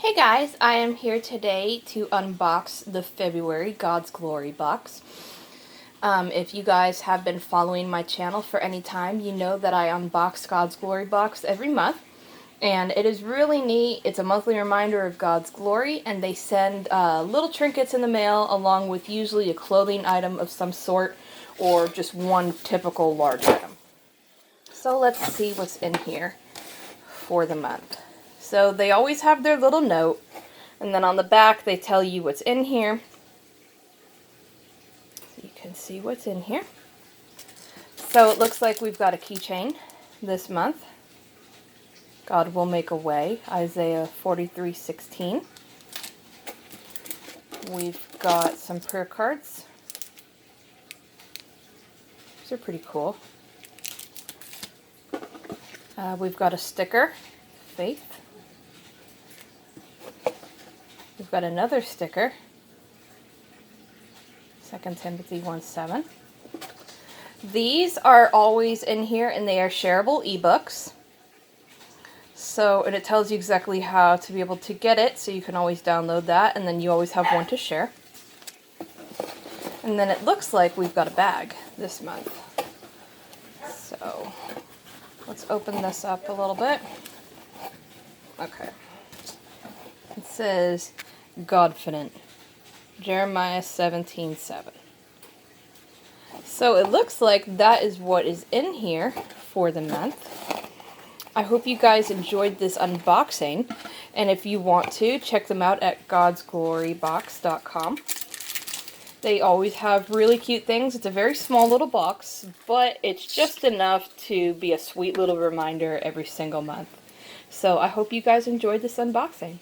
Hey guys, I am here today to unbox the February God's Glory box. If you guys have been following my channel for any time, you know that I unbox God's Glory box every month. And it is really neat. It's a monthly reminder of God's glory, and they send little trinkets in the mail along with usually a clothing item of some sort or just one typical large item. So let's see what's in here for the month. So they always have their little note, and then on the back they tell you what's in here. So you can see what's in here. So it looks like we've got a keychain this month. God will make a way, Isaiah 43:16. We've got some prayer cards. These are pretty cool. We've got a sticker, faith. We've got another sticker, 2 Timothy 1:7. These are always in here, and they are shareable ebooks. So, and it tells you exactly how to be able to get it, so you can always download that, and then you always have one to share. And then it looks like we've got a bag this month. So, let's open this up a little bit. Okay. It says, Godfident, Jeremiah 17:7. So it looks like that is what is in here for the month. I hope you guys enjoyed this unboxing, and if you want to, check them out at godsglorybox.com. They always have really cute things. It's a very small little box, but it's just enough to be a sweet little reminder every single month. So I hope you guys enjoyed this unboxing.